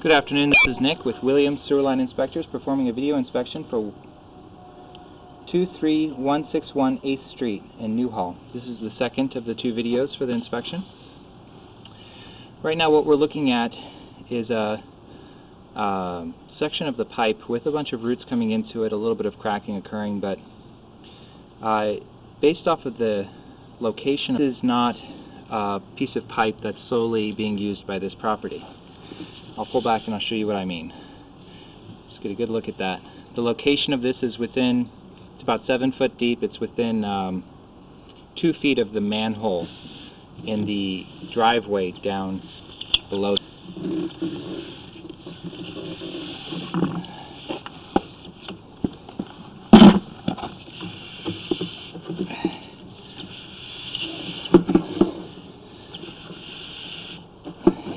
Good afternoon, this is Nick with Williams Sewerline Inspectors performing a video inspection for 23161 8th Street in Newhall. This is the second of the two videos for the inspection. Right now what we're looking at is a section of the pipe with a bunch of roots coming into it, a little bit of cracking occurring, but based off of the location, this is not a piece of pipe that's solely being used by this property. I'll pull back and I'll show you what I mean. Let's get a good look at that. The location of this is within, it's about 7 foot deep, it's within 2 feet of the manhole in the driveway down below.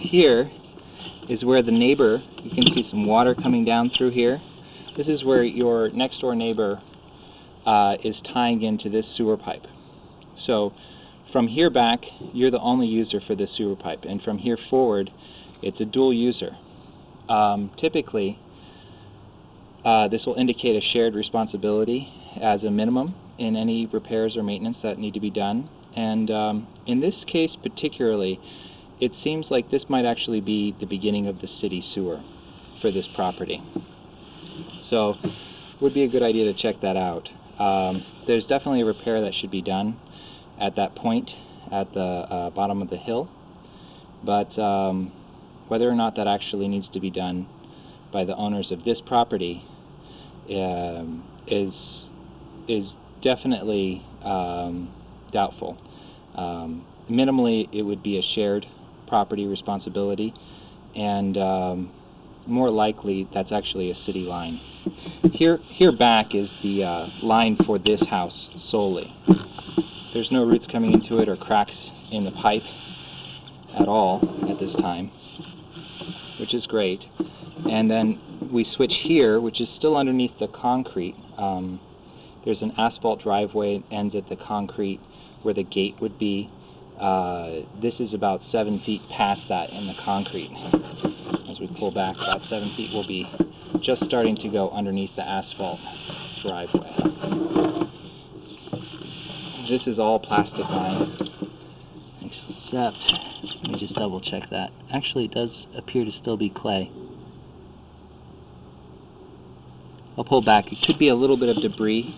Here is where the neighbor, you can see some water coming down through here. This is where your next door neighbor is tying into this sewer pipe. So from here back, you're the only user for this sewer pipe, and from here forward, it's a dual user. Typically, this will indicate a shared responsibility as a minimum in any repairs or maintenance that need to be done. And in this case particularly, it seems like this might actually be the beginning of the city sewer for this property. So it would be a good idea to check that out. There's definitely a repair that should be done at that point at the bottom of the hill, but whether or not that actually needs to be done by the owners of this property is definitely doubtful. Minimally, it would be a shared property responsibility, and more likely that's actually a city line. Here back is the line for this house solely. There's no roots coming into it or cracks in the pipe at all at this time, which is great. And then we switch here, which is still underneath the concrete. There's an asphalt driveway that ends at the concrete where the gate would be. This is about 7 feet past that in the concrete. As we pull back, about 7 feet will be just starting to go underneath the asphalt driveway. This is all plastic line, except, let me just double check that. Actually, it does appear to still be clay. I'll pull back. It could be a little bit of debris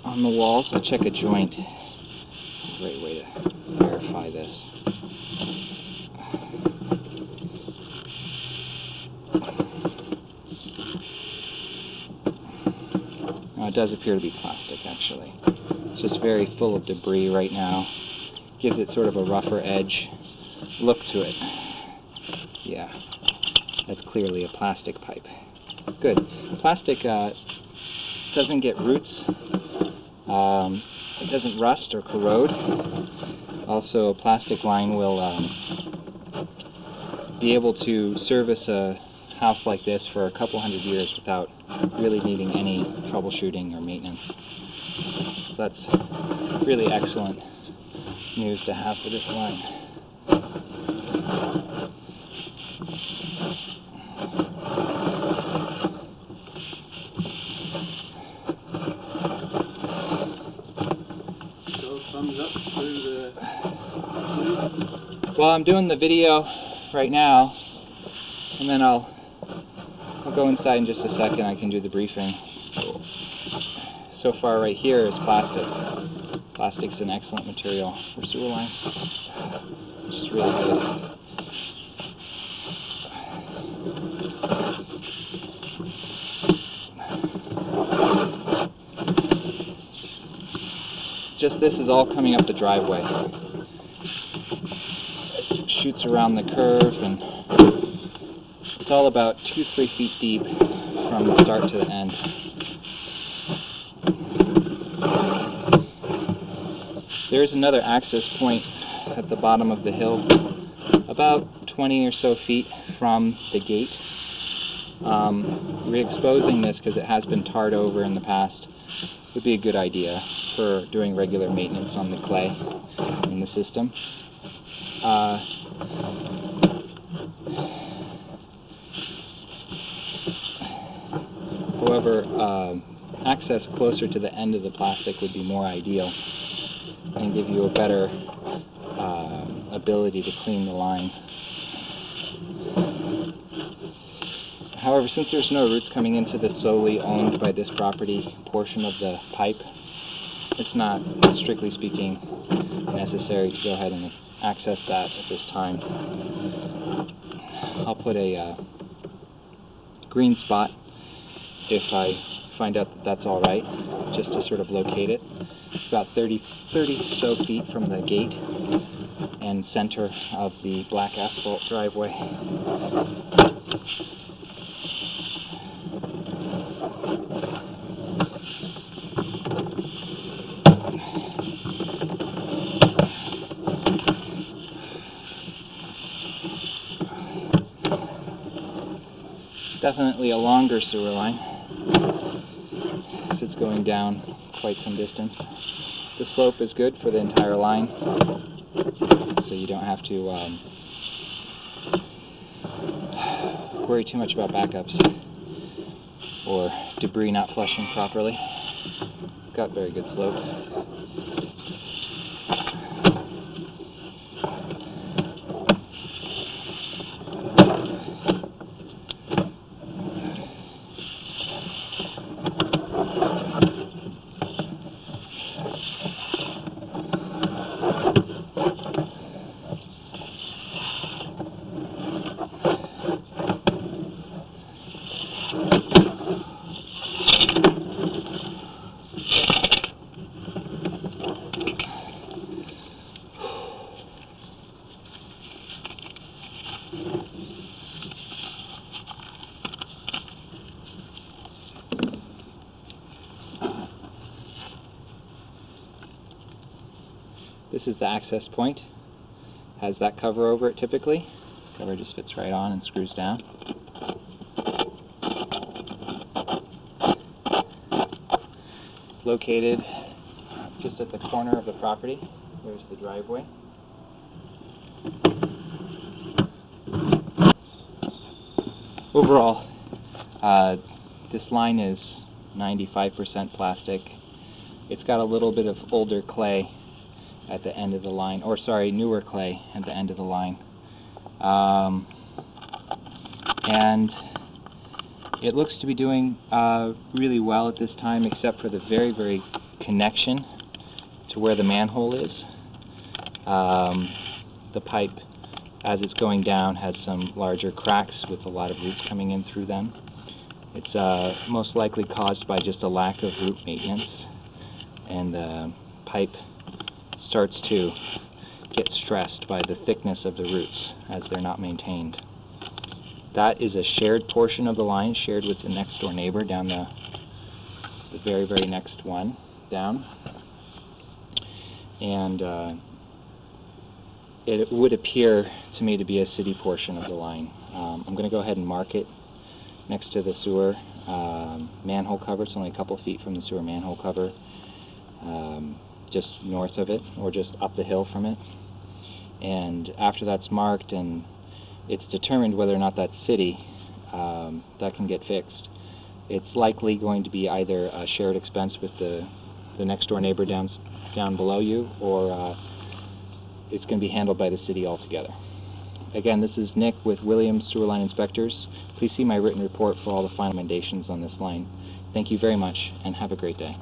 on the walls. I'll check a joint. Great way to verify this. It does appear to be plastic, actually. It's just very full of debris right now. Gives it sort of a rougher edge look to it. Yeah, that's clearly a plastic pipe. Good. Plastic doesn't get roots. It doesn't rust or corrode. Also, a plastic line will be able to service a house like this for a couple hundred years without really needing any troubleshooting or maintenance. So that's really excellent news to have for this line. Well, I'm doing the video right now, and then I'll go inside in just a second. I can do the briefing. So far right here is plastic. Plastic's an excellent material for sewer lines. Just really good. Just this is all coming up the driveway. It shoots around the curve, and it's all about 2-3 feet deep from the start to the end. There's another access point at the bottom of the hill, about 20 or so feet from the gate. Re-exposing this, because it has been tarred over in the past, would be a good idea for doing regular maintenance on the clay in the system. However, access closer to the end of the plastic would be more ideal and give you a better ability to clean the line. However, since there's no roots coming into the solely owned by this property portion of the pipe, it's not, strictly speaking, necessary to go ahead and access that at this time. I'll put a green spot if I find out that that's all right, just to sort of locate it. It's about 30 or so feet from the gate and center of the black asphalt driveway. Definitely a longer sewer line, because it's going down quite some distance. The slope is good for the entire line, so you don't have to worry too much about backups or debris not flushing properly. It's got very good slope. This is the access point. Has that cover over it typically. Cover just fits right on and screws down. Located just at the corner of the property. There's the driveway. Overall, this line is 95% plastic. It's got a little bit of older clay at the end of the line, or sorry, newer clay at the end of the line. And it looks to be doing really well at this time, except for the very, very connection to where the manhole is. The pipe, as it's going down, has some larger cracks with a lot of roots coming in through them. It's most likely caused by just a lack of root maintenance, and the pipe starts to get stressed by the thickness of the roots as they're not maintained. That is a shared portion of the line, shared with the next door neighbor down the very, very next one down. And it would appear to me to be a city portion of the line. I'm going to go ahead and mark it next to the sewer manhole cover. It's only a couple feet from the sewer manhole cover, just north of it, or just up the hill from it. And after that's marked and it's determined whether or not that's city, that can get fixed. It's likely going to be either a shared expense with the next door neighbor down below you, or it's going to be handled by the city altogether. Again, this is Nick with Williams Sewer Line Inspectors. Please see my written report for all the final recommendations on this line. Thank you very much, and have a great day.